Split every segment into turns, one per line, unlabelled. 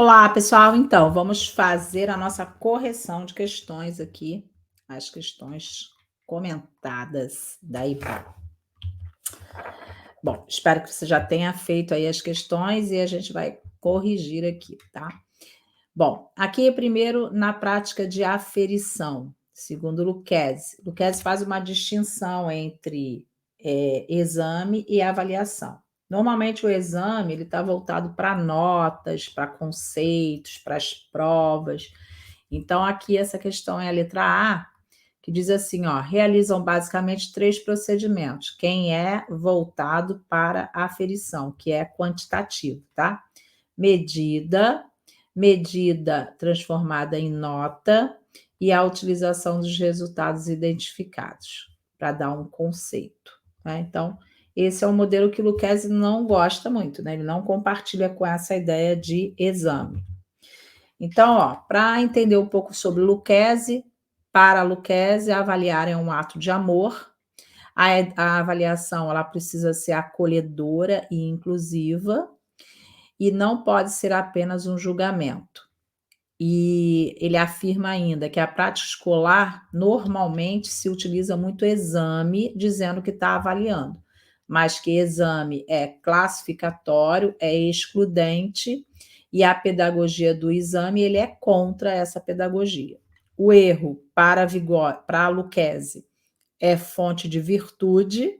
Olá, pessoal. Então, vamos fazer a nossa correção de questões aqui, as questões comentadas da IPA. Bom, espero que você já tenha feito aí as questões e a gente vai corrigir aqui, tá? Bom, aqui é primeiro na prática de aferição, segundo Lucchesi. Lucchesi faz uma distinção entre exame e avaliação. Normalmente o exame ele está voltado para notas, para conceitos, para as provas. Então, aqui essa questão é a letra A, que diz assim, ó, realizam basicamente 3 procedimentos. Quem é voltado para a aferição, que é quantitativo, tá? Medida, medida transformada em nota e a utilização dos resultados identificados, para dar um conceito, tá? Então, esse é um modelo que o Lucchesi não gosta muito, né? Ele não compartilha com essa ideia de exame. Então, ó, para entender um pouco sobre Lucchesi, para Lucchesi, avaliar é um ato de amor. A avaliação ela precisa ser acolhedora e inclusiva e não pode ser apenas um julgamento. E ele afirma ainda que a prática escolar normalmente se utiliza muito exame, dizendo que está avaliando, mas que exame é classificatório, é excludente, e a pedagogia do exame ele é contra essa pedagogia. O erro para Lucchesi é fonte de virtude,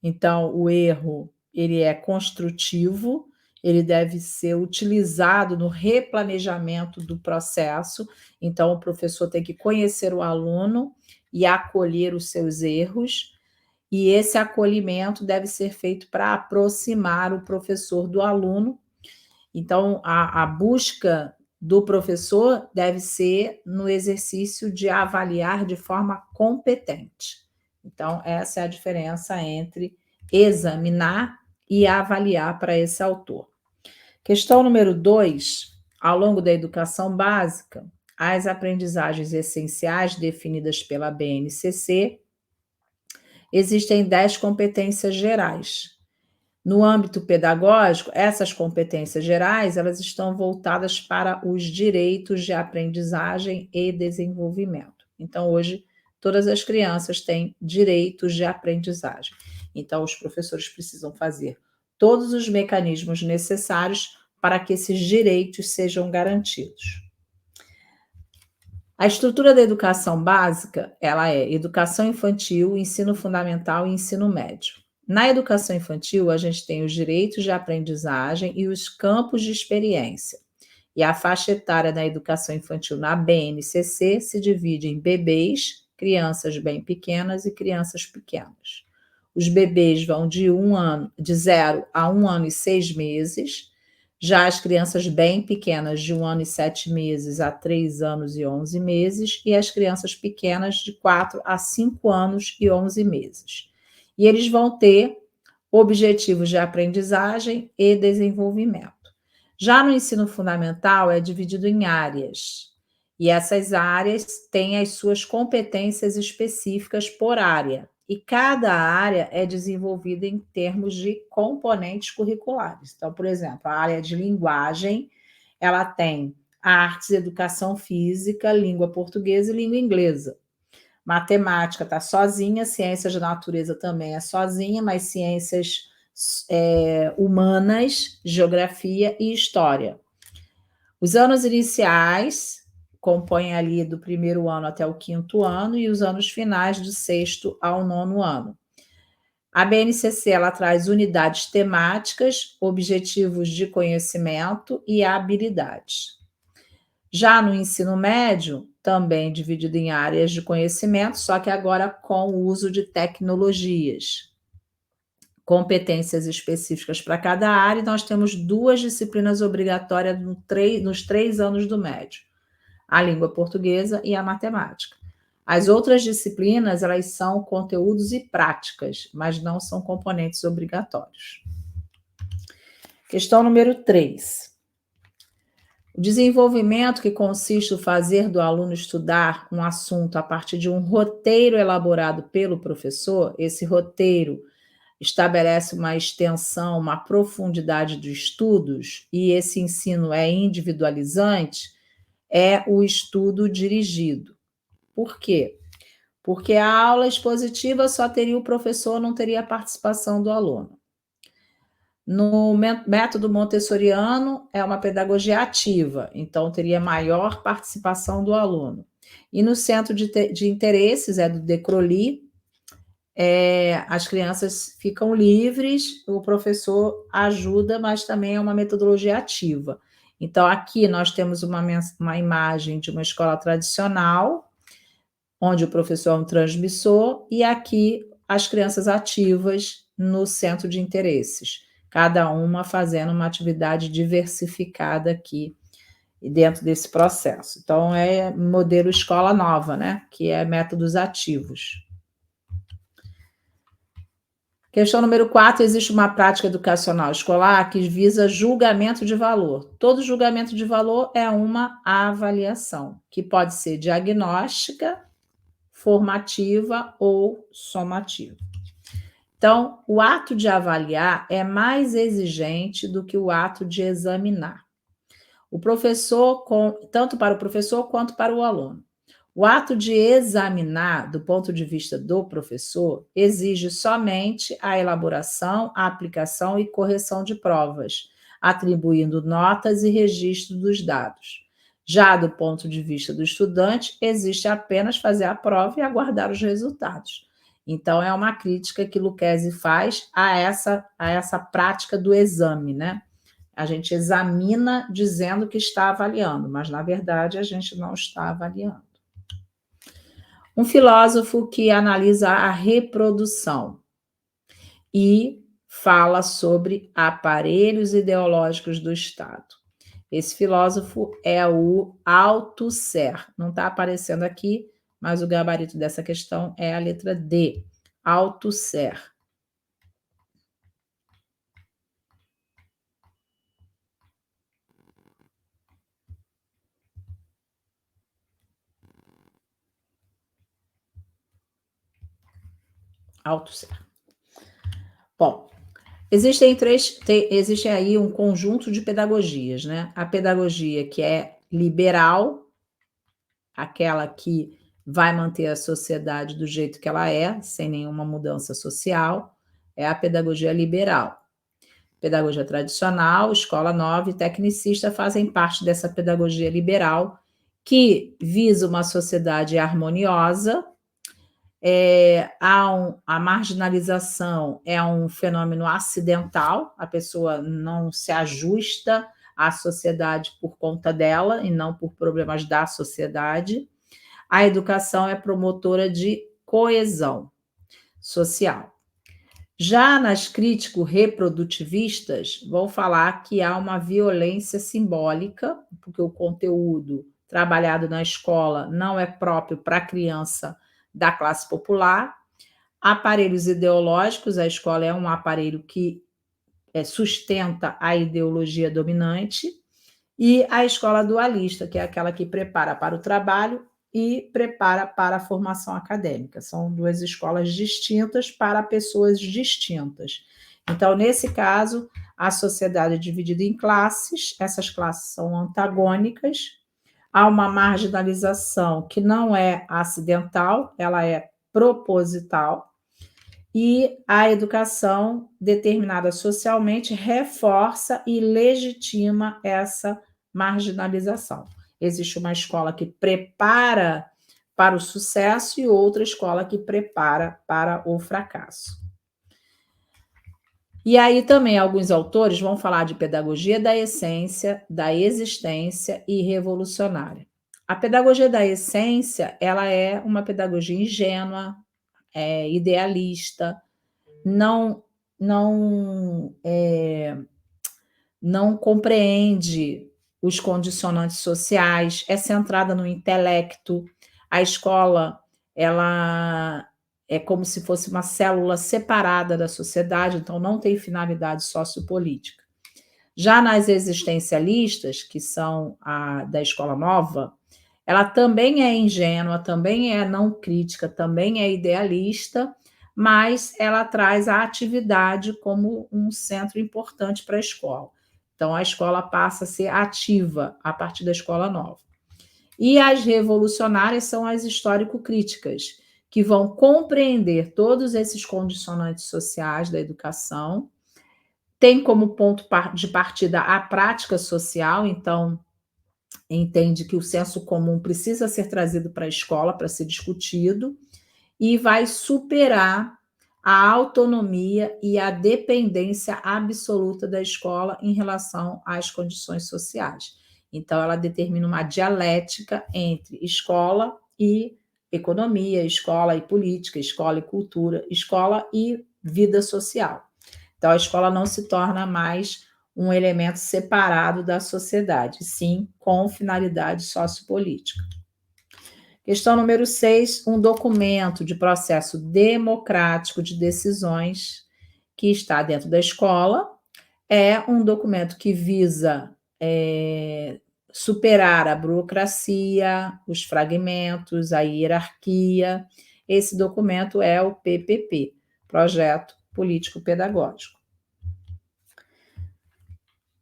então o erro ele é construtivo, ele deve ser utilizado no replanejamento do processo, então o professor tem que conhecer o aluno e acolher os seus erros, e esse acolhimento deve ser feito para aproximar o professor do aluno. Então, a busca do professor deve ser no exercício de avaliar de forma competente. Então, essa é a diferença entre examinar e avaliar para esse autor. Questão número 2. Ao longo da educação básica, as aprendizagens essenciais definidas pela BNCC, existem 10 competências gerais. No âmbito pedagógico, essas competências gerais, elas estão voltadas para os direitos de aprendizagem e desenvolvimento. Então, hoje, todas as crianças têm direitos de aprendizagem. Então, os professores precisam fazer todos os mecanismos necessários para que esses direitos sejam garantidos. A estrutura da educação básica, ela é educação infantil, ensino fundamental e ensino médio. Na educação infantil, a gente tem os direitos de aprendizagem e os campos de experiência. E a faixa etária da educação infantil na BNCC se divide em bebês, crianças bem pequenas e crianças pequenas. Os bebês vão de 0 a 1 ano e 6 meses, já as crianças bem pequenas, de 1 ano e 7 meses a 3 anos e 11 meses, e as crianças pequenas, de 4 a 5 anos e 11 meses. E eles vão ter objetivos de aprendizagem e desenvolvimento. Já no ensino fundamental, é dividido em áreas, e essas áreas têm as suas competências específicas por área, e cada área é desenvolvida em termos de componentes curriculares. Então, por exemplo, a área de linguagem, ela tem artes, educação física, língua portuguesa e língua inglesa. Matemática está sozinha, ciências da natureza também é sozinha, mas ciências humanas, geografia e história. Os anos iniciais compõem ali do primeiro ano até o 5º ano e os anos finais do 6º ao 9º ano. A BNCC ela traz unidades temáticas, objetivos de conhecimento e habilidades. Já no ensino médio, também dividido em áreas de conhecimento, só que agora com o uso de tecnologias. Competências específicas para cada área, e nós temos 2 disciplinas obrigatórias nos 3 anos do médio, a língua portuguesa e a matemática. As outras disciplinas, elas são conteúdos e práticas, mas não são componentes obrigatórios. Questão número 3. O desenvolvimento que consiste no fazer do aluno estudar um assunto a partir de um roteiro elaborado pelo professor, esse roteiro estabelece uma extensão, uma profundidade dos estudos, e esse ensino é individualizante, é o estudo dirigido. Por quê? Porque a aula expositiva só teria o professor, não teria a participação do aluno. No método montessoriano, é uma pedagogia ativa, então teria maior participação do aluno. E no centro de interesses, é do Decroly, as crianças ficam livres, o professor ajuda, mas também é uma metodologia ativa. Então, aqui nós temos uma imagem de uma escola tradicional, onde o professor é um transmissor, e aqui as crianças ativas no centro de interesses, cada uma fazendo uma atividade diversificada aqui dentro desse processo. Então, é modelo escola nova, né? Que é métodos ativos. Questão número 4, existe uma prática educacional escolar que visa julgamento de valor. Todo julgamento de valor é uma avaliação, que pode ser diagnóstica, formativa ou somativa. Então, o ato de avaliar é mais exigente do que o ato de examinar. O professor, tanto para o professor quanto para o aluno. O ato de examinar, do ponto de vista do professor, exige somente a elaboração, a aplicação e correção de provas, atribuindo notas e registro dos dados. Já do ponto de vista do estudante, existe apenas fazer a prova e aguardar os resultados. Então, é uma crítica que Lucchesi faz a essa prática do exame, né? A gente examina dizendo que está avaliando, mas, na verdade, a gente não está avaliando. Um filósofo que analisa a reprodução e fala sobre aparelhos ideológicos do Estado. Esse filósofo é o Althusser. Não está aparecendo aqui, mas o gabarito dessa questão é a letra D. Althusser. Althusser. Bom, existe aí um conjunto de pedagogias, né? A pedagogia que é liberal, aquela que vai manter a sociedade do jeito que ela é, sem nenhuma mudança social, é a pedagogia liberal. Pedagogia tradicional, escola nova e tecnicista fazem parte dessa pedagogia liberal, que visa uma sociedade harmoniosa. A marginalização é um fenômeno acidental, a pessoa não se ajusta à sociedade por conta dela e não por problemas da sociedade. A educação é promotora de coesão social. Já nas crítico-reprodutivistas, vão falar que há uma violência simbólica, porque o conteúdo trabalhado na escola não é próprio para a criança da classe popular. Aparelhos ideológicos, a escola é um aparelho que sustenta a ideologia dominante. E a escola dualista, que é aquela que prepara para o trabalho e prepara para a formação acadêmica. São duas escolas distintas para pessoas distintas. Então, nesse caso, a sociedade é dividida em classes, essas classes são antagônicas, há uma marginalização que não é acidental, ela é proposital, e a educação determinada socialmente reforça e legitima essa marginalização. Existe uma escola que prepara para o sucesso e outra escola que prepara para o fracasso. E aí também alguns autores vão falar de pedagogia da essência, da existência e revolucionária. A pedagogia da essência, ela é uma pedagogia ingênua, idealista, não compreende os condicionantes sociais, é centrada no intelecto. A escola, ela é como se fosse uma célula separada da sociedade, então não tem finalidade sociopolítica. Já nas existencialistas, que são da escola nova, ela também é ingênua, também é não crítica, também é idealista, mas ela traz a atividade como um centro importante para a escola. Então, a escola passa a ser ativa a partir da escola nova. E as revolucionárias são as histórico-críticas, que vão compreender todos esses condicionantes sociais da educação, tem como ponto de partida a prática social, então entende que o senso comum precisa ser trazido para a escola para ser discutido e vai superar a autonomia e a dependência absoluta da escola em relação às condições sociais. Então, ela determina uma dialética entre escola e economia, escola e política, escola e cultura, escola e vida social. Então, a escola não se torna mais um elemento separado da sociedade, sim com finalidade sociopolítica. Questão número 6, um documento de processo democrático de decisões que está dentro da escola. É um documento que visa superar a burocracia, os fragmentos, a hierarquia. Esse documento é o PPP, Projeto Político Pedagógico.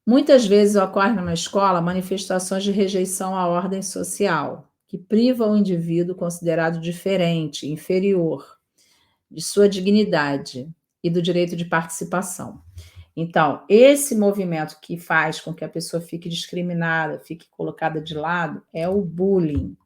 Muitas vezes ocorre numa escola manifestações de rejeição à ordem social, que priva o indivíduo considerado diferente, inferior, de sua dignidade e do direito de participação. Então, esse movimento que faz com que a pessoa fique discriminada, fique colocada de lado, é o bullying.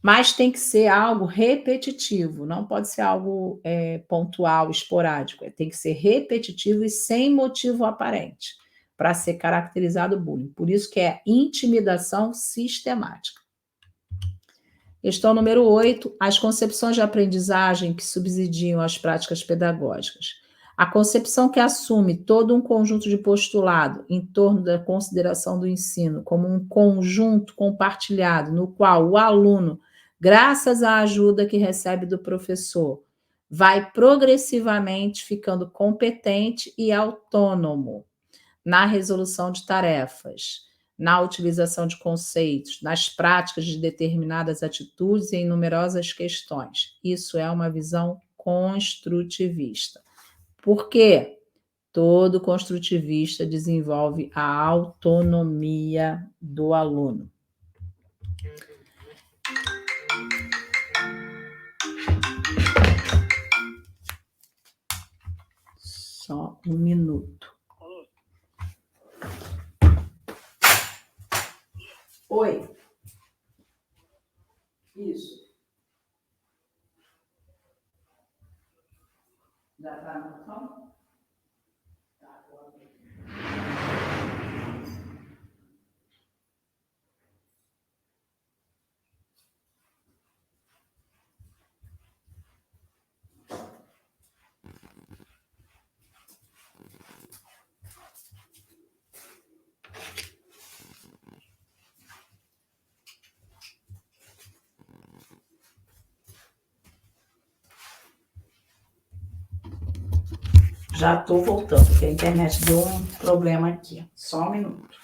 Mas tem que ser algo repetitivo, não pode ser algo pontual, esporádico. Tem que ser repetitivo e sem motivo aparente para ser caracterizado bullying. Por isso que é intimidação sistemática. Questão número 8, as concepções de aprendizagem que subsidiam as práticas pedagógicas. A concepção que assume todo um conjunto de postulado em torno da consideração do ensino como um conjunto compartilhado, no qual o aluno, graças à ajuda que recebe do professor, vai progressivamente ficando competente e autônomo na resolução de tarefas, na utilização de conceitos, nas práticas de determinadas atitudes e em numerosas questões. Isso é uma visão construtivista. Por quê? Todo construtivista desenvolve a autonomia do aluno. Só um minuto. Oi. Isso. Já está no botão? Tá, já estou voltando, porque a internet deu um problema aqui. Só um minuto.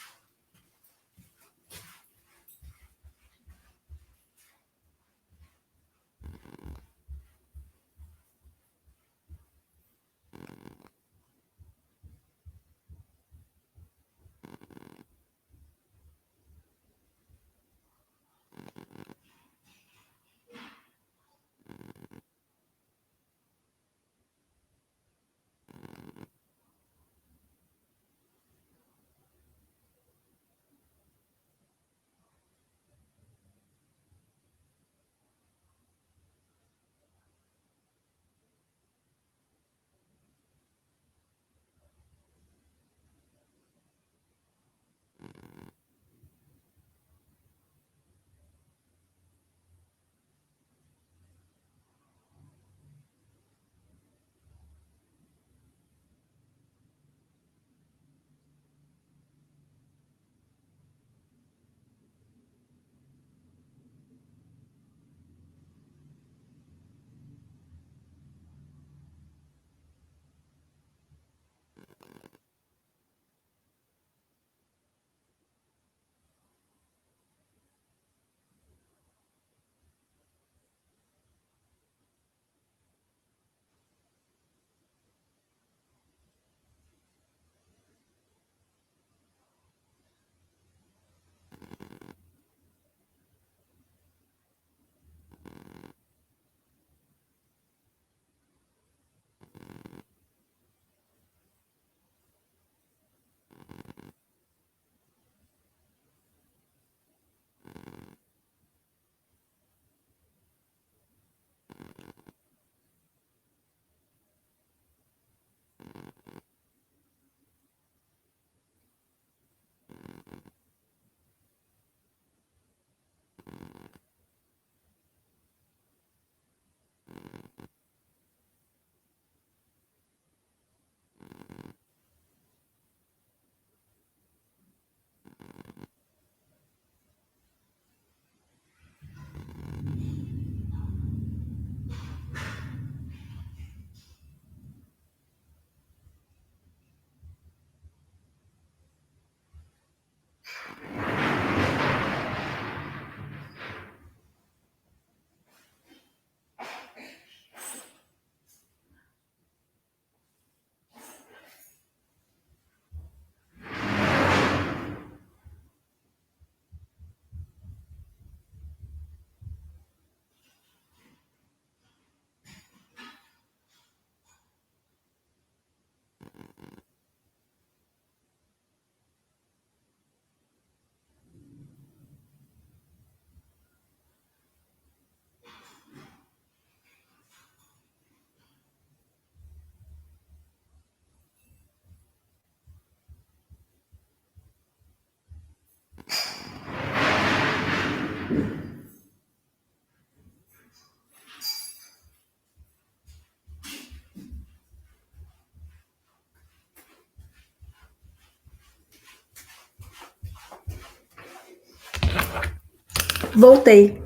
Voltei.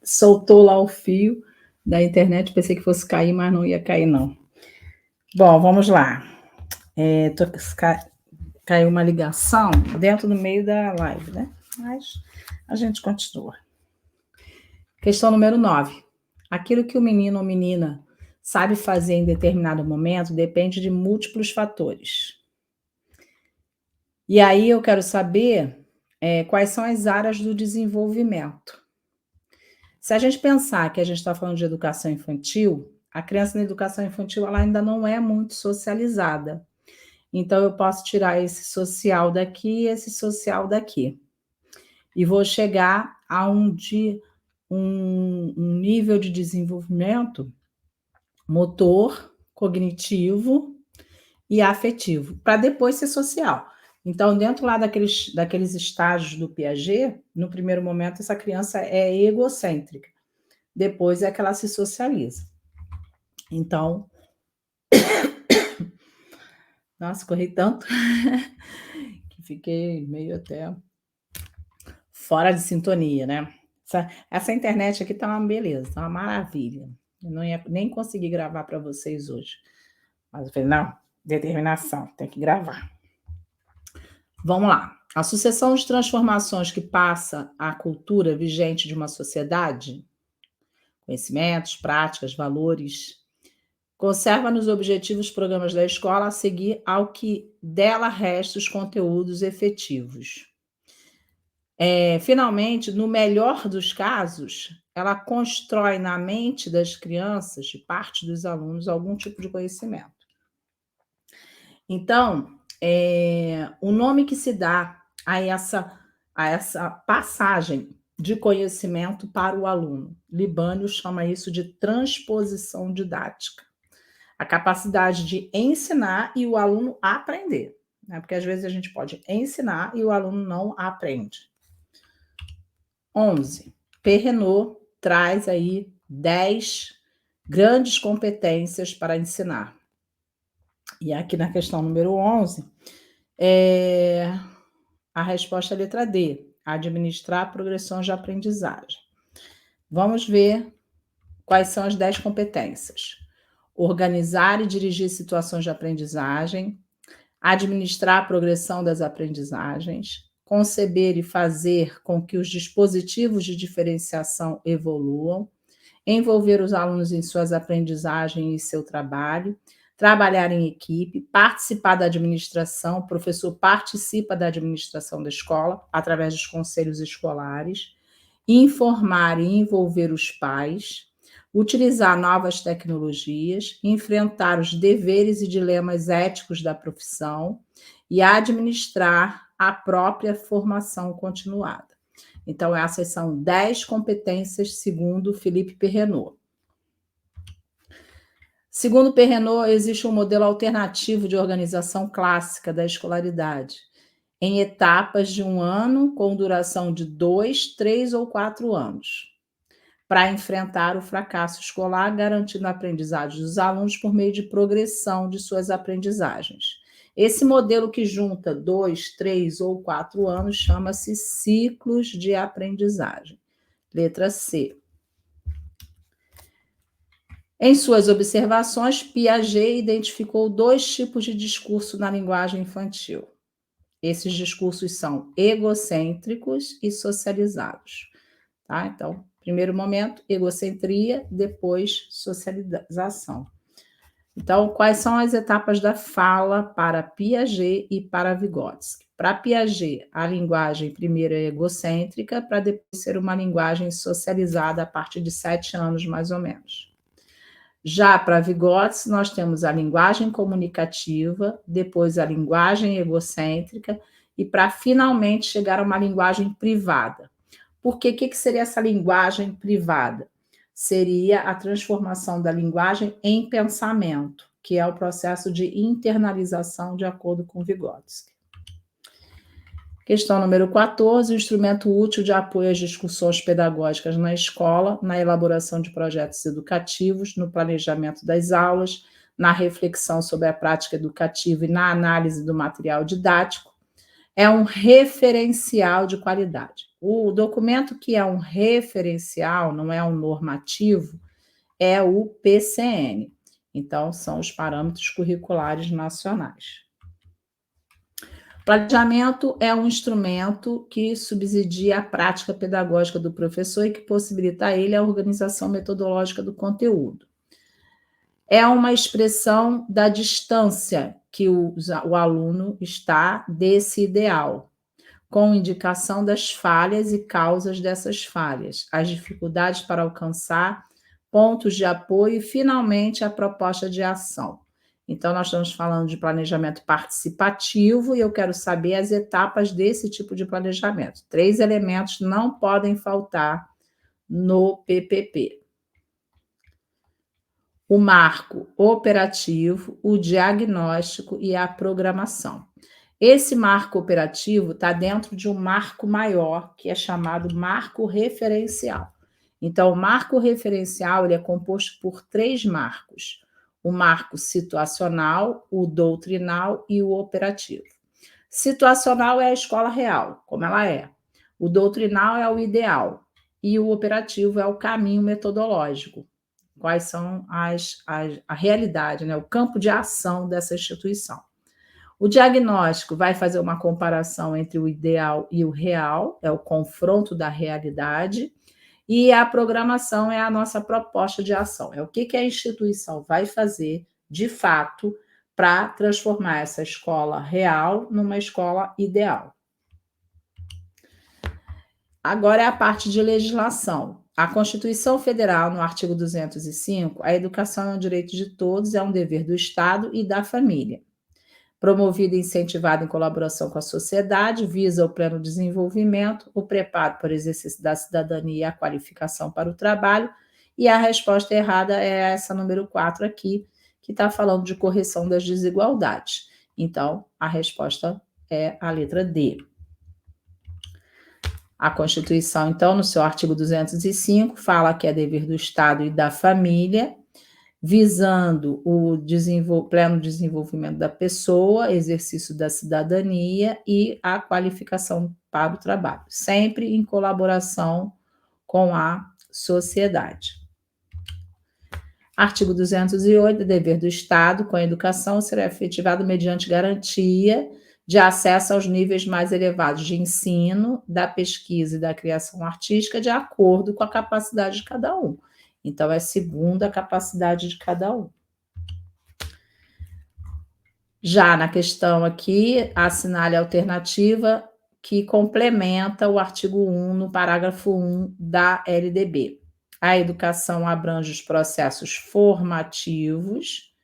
Soltou lá o fio da internet, pensei que fosse cair, mas não ia cair, não. Bom, vamos lá. Caiu uma ligação dentro do meio da live, né? Mas a gente continua. Questão número 9. Aquilo que o menino ou menina sabe fazer em determinado momento depende de múltiplos fatores. E aí eu quero saber quais são as áreas do desenvolvimento. Se a gente pensar que a gente está falando de educação infantil, a criança na educação infantil ela ainda não é muito socializada. Então, eu posso tirar esse social daqui e esse social daqui. E vou chegar a um nível de desenvolvimento motor, cognitivo e afetivo, para depois ser social. Então, dentro lá daqueles estágios do Piaget, no primeiro momento, essa criança é egocêntrica. Depois é que ela se socializa. Então, nossa, corri tanto que fiquei meio até fora de sintonia, né? Essa internet aqui tá uma beleza, tá uma maravilha. Eu não ia nem conseguir gravar para vocês hoje. Mas eu falei, não, determinação, tem que gravar. Vamos lá. A sucessão de transformações que passa a cultura vigente de uma sociedade, conhecimentos, práticas, valores, conserva nos objetivos programas da escola a seguir ao que dela resta os conteúdos efetivos. Finalmente, no melhor dos casos, ela constrói na mente das crianças, de parte dos alunos, algum tipo de conhecimento. Então, o nome que se dá a essa passagem de conhecimento para o aluno, Libânio chama isso de transposição didática. A capacidade de ensinar e o aluno aprender, né? Porque às vezes a gente pode ensinar e o aluno não aprende. 11. Perrenot traz aí 10 grandes competências para ensinar. E aqui na questão número 11, a resposta é a letra D, administrar progressões de aprendizagem. Vamos ver quais são as 10 competências. Organizar e dirigir situações de aprendizagem, administrar a progressão das aprendizagens, conceber e fazer com que os dispositivos de diferenciação evoluam, envolver os alunos em suas aprendizagens e seu trabalho, trabalhar em equipe, participar da administração, o professor participa da administração da escola através dos conselhos escolares, informar e envolver os pais, utilizar novas tecnologias, enfrentar os deveres e dilemas éticos da profissão e administrar a própria formação continuada. Então, essas são 10 competências segundo Philippe Perrenot. Segundo Perrenot, existe um modelo alternativo de organização clássica da escolaridade, em etapas de 1 ano, com duração de 2, 3 ou 4 anos, para enfrentar o fracasso escolar, garantindo a aprendizagem dos alunos por meio de progressão de suas aprendizagens. Esse modelo que junta 2, 3 ou 4 anos chama-se ciclos de aprendizagem. Letra C. Em suas observações, Piaget identificou 2 tipos de discurso na linguagem infantil. Esses discursos são egocêntricos e socializados. Tá? Então, primeiro momento, egocentria, depois socialização. Então, quais são as etapas da fala para Piaget e para Vygotsky? Para Piaget, a linguagem primeiro é egocêntrica, para depois ser uma linguagem socializada a partir de 7 anos, mais ou menos. Já para Vygotsky, nós temos a linguagem comunicativa, depois a linguagem egocêntrica e para finalmente chegar a uma linguagem privada. Porque o que seria essa linguagem privada? Seria a transformação da linguagem em pensamento, que é o processo de internalização de acordo com Vygotsky. Questão número 14, o instrumento útil de apoio às discussões pedagógicas na escola, na elaboração de projetos educativos, no planejamento das aulas, na reflexão sobre a prática educativa e na análise do material didático, É um referencial de qualidade. O documento que é um referencial, não é um normativo, é o PCN. Então, são os parâmetros curriculares nacionais. Planejamento é um instrumento que subsidia a prática pedagógica do professor e que possibilita a ele a organização metodológica do conteúdo. É uma expressão da distância que o aluno está desse ideal, com indicação das falhas e causas dessas falhas, as dificuldades para alcançar, pontos de apoio e, finalmente, a proposta de ação. Então, nós estamos falando de planejamento participativo e eu quero saber as etapas desse tipo de planejamento. 3 elementos não podem faltar no PPP: o marco operativo, o diagnóstico e a programação. Esse marco operativo está dentro de um marco maior, que é chamado marco referencial. Então, o marco referencial ele é composto por 3 marcos: o marco situacional, o doutrinal e o operativo. Situacional é a escola real, como ela é. O doutrinal é o ideal. E o operativo é o caminho metodológico. Quais são a realidade, né? O campo de ação dessa instituição. O diagnóstico vai fazer uma comparação entre o ideal e o real, é o confronto da realidade, e a programação é a nossa proposta de ação, é o que a instituição vai fazer, de fato, para transformar essa escola real numa escola ideal. Agora é a parte de legislação. A Constituição Federal, no artigo 205, a educação é um direito de todos, é um dever do Estado e da família. Promovida e incentivada em colaboração com a sociedade, visa o pleno desenvolvimento, o preparo para o exercício da cidadania e a qualificação para o trabalho. E a resposta errada é essa número 4 aqui, que está falando de correção das desigualdades. Então, a resposta é a letra D. A Constituição, então, no seu artigo 205, fala que é dever do Estado e da família, visando o pleno desenvolvimento da pessoa, exercício da cidadania e a qualificação para o trabalho, sempre em colaboração com a sociedade. Artigo 208, dever do Estado com a educação será efetivado mediante garantia de acesso aos níveis mais elevados de ensino, da pesquisa e da criação artística, de acordo com a capacidade de cada um. Então, é segundo a capacidade de cada um. Já na questão aqui, assinale a alternativa que complementa o artigo 1, no parágrafo 1 da LDB. A educação abrange os processos formativos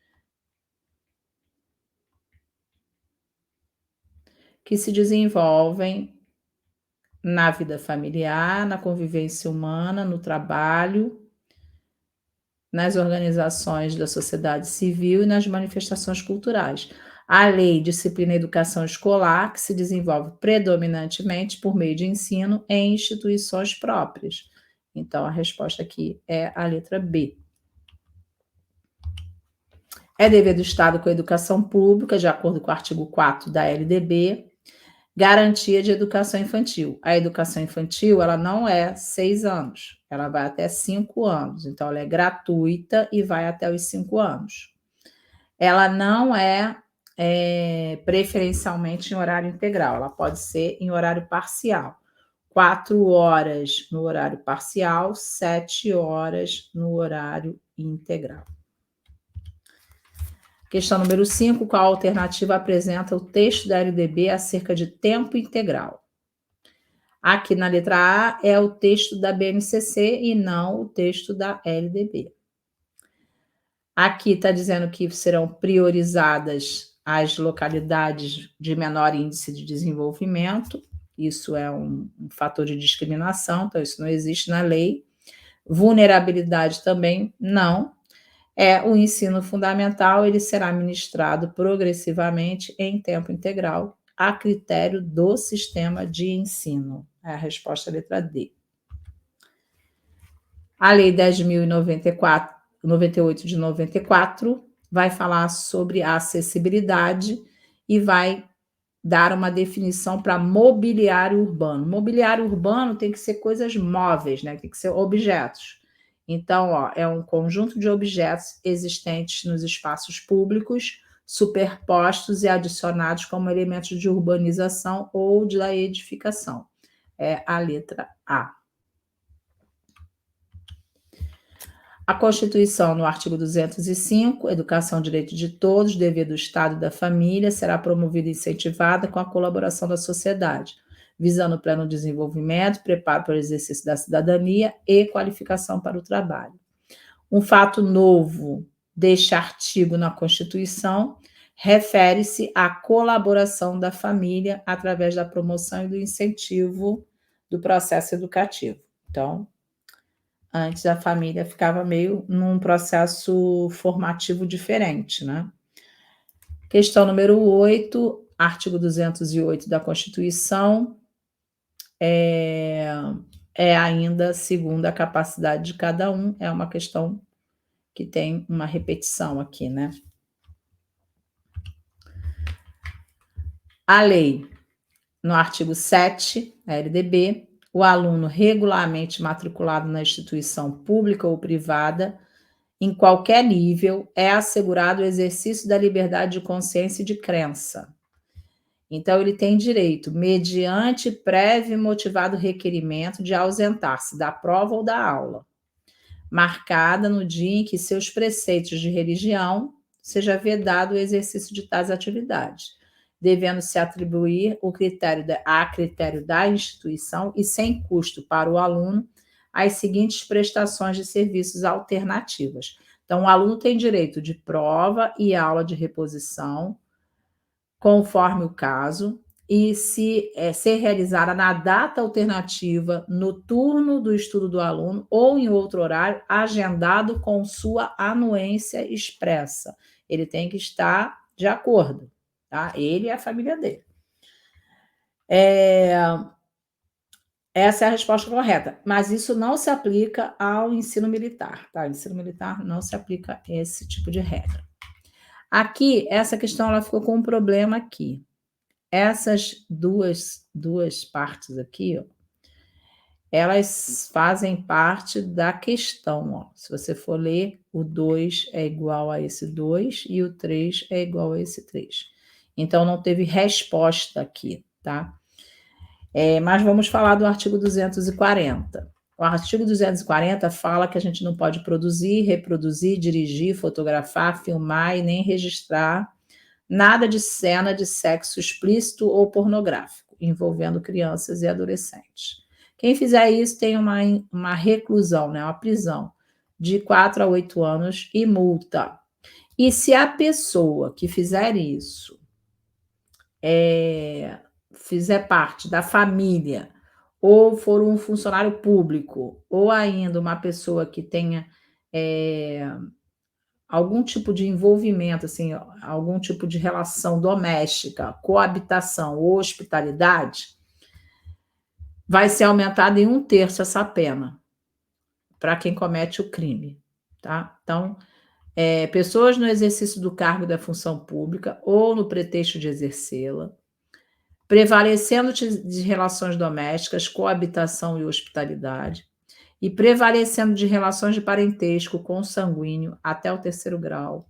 que se desenvolvem na vida familiar, na convivência humana, no trabalho, nas organizações da sociedade civil e nas manifestações culturais. A Lei Disciplina e Educação Escolar, que se desenvolve predominantemente por meio de ensino em instituições próprias. Então, a resposta aqui é a letra B. É dever do Estado com a educação pública, de acordo com o artigo 4 da LDB, garantia de educação infantil. A educação infantil, ela não é 6 anos, ela vai até 5 anos. Então, ela é gratuita e vai até os 5 anos. Ela não é preferencialmente em horário integral, ela pode ser em horário parcial. 4 horas no horário parcial, 7 horas no horário integral. Questão número 5, qual alternativa apresenta o texto da LDB acerca de tempo integral? Aqui na letra A é o texto da BNCC e não o texto da LDB. Aqui está dizendo que serão priorizadas as localidades de menor índice de desenvolvimento. Isso é um fator de discriminação, então isso não existe na lei. Vulnerabilidade também não. O ensino fundamental, ele será ministrado progressivamente em tempo integral, a critério do sistema de ensino. É a resposta letra D. A Lei 10.098 de 94 vai falar sobre a acessibilidade e vai dar uma definição para mobiliário urbano. Mobiliário urbano tem que ser coisas móveis, né? Tem que ser objetos. Então, ó, é um conjunto de objetos existentes nos espaços públicos, superpostos e adicionados como elementos de urbanização ou da edificação. É a letra A. A Constituição, no artigo 205, educação, direito de todos, dever do Estado e da família, será promovida e incentivada com a colaboração da sociedade, visando o pleno desenvolvimento, preparo para o exercício da cidadania e qualificação para o trabalho. Um fato novo deste artigo na Constituição refere-se à colaboração da família através da promoção e do incentivo do processo educativo. Então, antes a família ficava meio num processo formativo diferente, né? Questão número 8, artigo 208 da Constituição, é ainda segundo a capacidade de cada um, é uma questão que tem uma repetição aqui, né? A lei, no artigo 7, a LDB, o aluno regularmente matriculado na instituição pública ou privada, em qualquer nível, é assegurado o exercício da liberdade de consciência e de crença. Então, ele tem direito, mediante prévio e motivado requerimento, de ausentar-se da prova ou da aula, marcada no dia em que seus preceitos de religião seja vedado o exercício de tais atividades, devendo-se atribuir a critério da instituição e sem custo para o aluno as seguintes prestações de serviços alternativas. Então, o aluno tem direito de prova e aula de reposição, conforme o caso, e se ser realizada na data alternativa, no turno do estudo do aluno ou em outro horário, agendado com sua anuência expressa. Ele tem que estar de acordo, tá? Ele e a família dele. Essa é a resposta correta, mas isso não se aplica ao ensino militar, tá? O ensino militar não se aplica esse tipo de regra. Aqui, essa questão ela ficou com um problema aqui. Essas duas partes aqui, ó, elas fazem parte da questão, ó. Se você for ler, o 2 é igual a esse 2 e o 3 é igual a esse 3. Então, não teve resposta aqui, tá? Mas vamos falar do artigo 240. O artigo 240 fala que a gente não pode produzir, reproduzir, dirigir, fotografar, filmar e nem registrar nada de cena de sexo explícito ou pornográfico, envolvendo crianças e adolescentes. Quem fizer isso tem uma reclusão, né, uma prisão de 4 a 8 anos e multa. E se a pessoa que fizer isso fizer parte da família, ou for um funcionário público, ou ainda uma pessoa que tenha algum tipo de envolvimento, assim, algum tipo de relação doméstica, coabitação ou hospitalidade, vai ser aumentada em 1/3 essa pena para quem comete o crime, tá? Então, pessoas no exercício do cargo da função pública ou no pretexto de exercê-la, prevalecendo de relações domésticas, coabitação e hospitalidade, e prevalecendo de relações de parentesco consanguíneo até o 3º grau,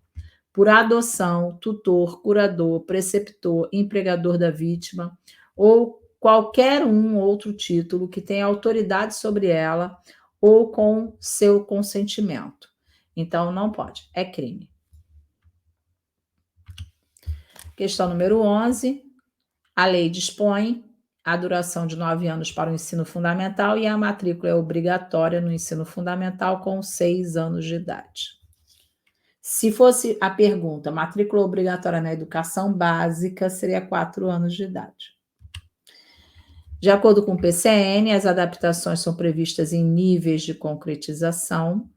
por adoção, tutor, curador, preceptor, empregador da vítima, ou qualquer outro título que tenha autoridade sobre ela ou com seu consentimento. Então, não pode, é crime. Questão número 11. A lei dispõe a duração de 9 anos para o ensino fundamental e a matrícula é obrigatória no ensino fundamental com 6 anos de idade. Se fosse a pergunta, matrícula obrigatória na educação básica, seria 4 anos de idade. De acordo com o PCN, as adaptações são previstas em níveis de concretização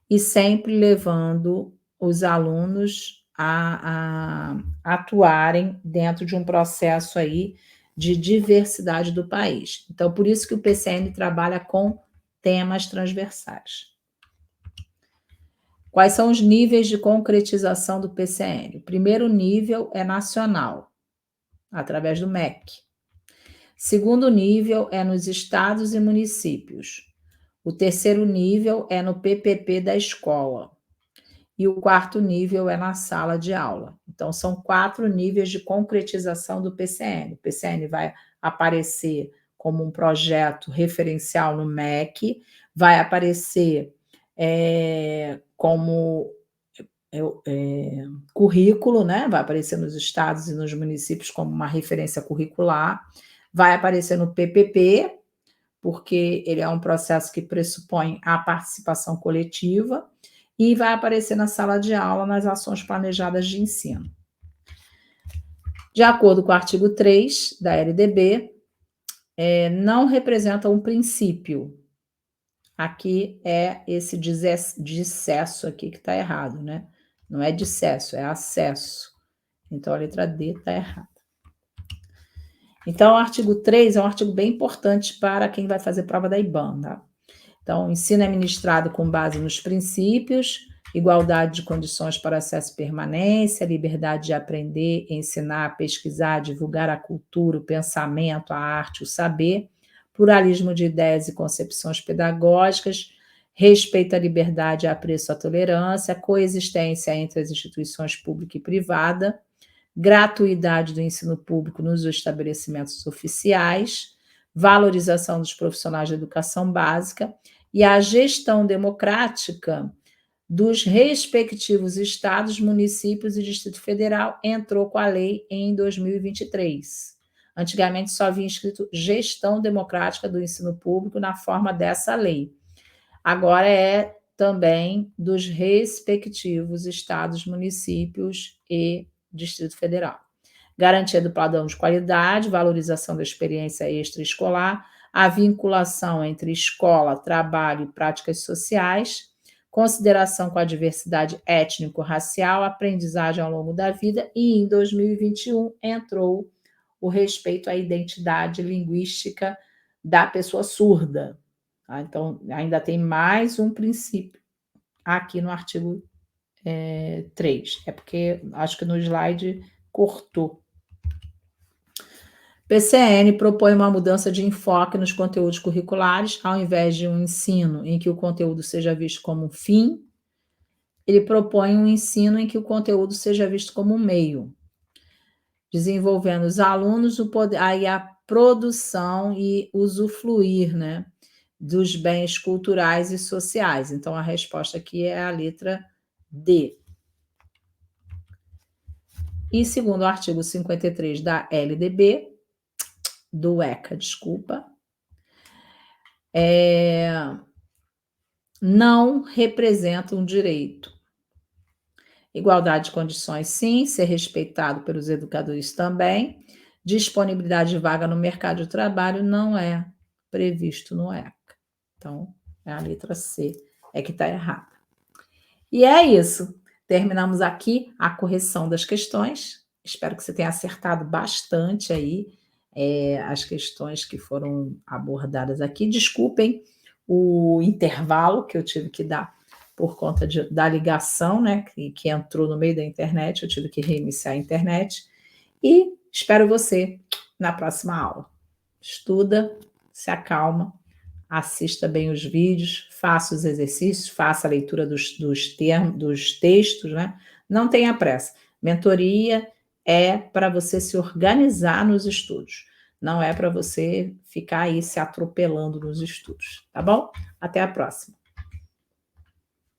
e sempre levando os alunos a atuarem dentro de um processo aí de diversidade do país. Então, por isso que o PCN trabalha com temas transversais. Quais são os níveis de concretização do PCN? O primeiro nível é nacional. através do MEC. Segundo nível é nos estados e municípios. O terceiro nível é no PPP da escola. E o quarto nível é na sala de aula. Então, são 4 níveis de concretização do PCN. O PCN vai aparecer como um projeto referencial no MEC, vai aparecer como currículo, né? Vai aparecer nos estados e nos municípios como uma referência curricular, vai aparecer no PPP, porque ele é um processo que pressupõe a participação coletiva, e vai aparecer na sala de aula nas ações planejadas de ensino. De acordo com o artigo 3 da LDB, não representa um princípio. Aqui é esse dissesso aqui que está errado, né? Não é dissesso, é acesso. Então, a letra D está errada. Então, o artigo 3 é um artigo bem importante para quem vai fazer prova da IBAN, tá? Então, o ensino é ministrado com base nos princípios: igualdade de condições para acesso e permanência, liberdade de aprender, ensinar, pesquisar, divulgar a cultura, o pensamento, a arte, o saber, pluralismo de ideias e concepções pedagógicas, respeito à liberdade e apreço à tolerância, coexistência entre as instituições pública e privada, gratuidade do ensino público nos estabelecimentos oficiais, valorização dos profissionais da educação básica e a gestão democrática dos respectivos estados, municípios e Distrito Federal entrou com a lei em 2023. Antigamente só havia escrito gestão democrática do ensino público na forma dessa lei. Agora é também dos respectivos estados, municípios e Distrito Federal. Garantia do padrão de qualidade, valorização da experiência extraescolar, a vinculação entre escola, trabalho e práticas sociais, consideração com a diversidade étnico-racial, aprendizagem ao longo da vida, e em 2021 entrou o respeito à identidade linguística da pessoa surda. Tá? Então, ainda tem mais um princípio aqui no artigo 3. É porque acho que no slide cortou. PCN propõe uma mudança de enfoque nos conteúdos curriculares, ao invés de um ensino em que o conteúdo seja visto como um fim, ele propõe um ensino em que o conteúdo seja visto como um meio, desenvolvendo os alunos o poder, aí a produção e usufruir, né, dos bens culturais e sociais. Então, a resposta aqui é a letra D. E segundo o artigo 53 da LDB, do ECA, desculpa, não representa um direito. Igualdade de condições, sim, ser respeitado pelos educadores também. Disponibilidade de vaga no mercado de trabalho não é previsto no ECA. Então, é a letra C que está errada. E é isso. Terminamos aqui a correção das questões. Espero que você tenha acertado bastante aí as questões que foram abordadas aqui. Desculpem o intervalo que eu tive que dar por conta da ligação, né, que entrou no meio da internet, eu tive que reiniciar a internet. E espero você na próxima aula. Estuda, se acalma, assista bem os vídeos, faça os exercícios, faça a leitura dos textos, né? Não tenha pressa. Mentoria é para você se organizar nos estudos, não é para você ficar aí se atropelando nos estudos, tá bom? Até a próxima.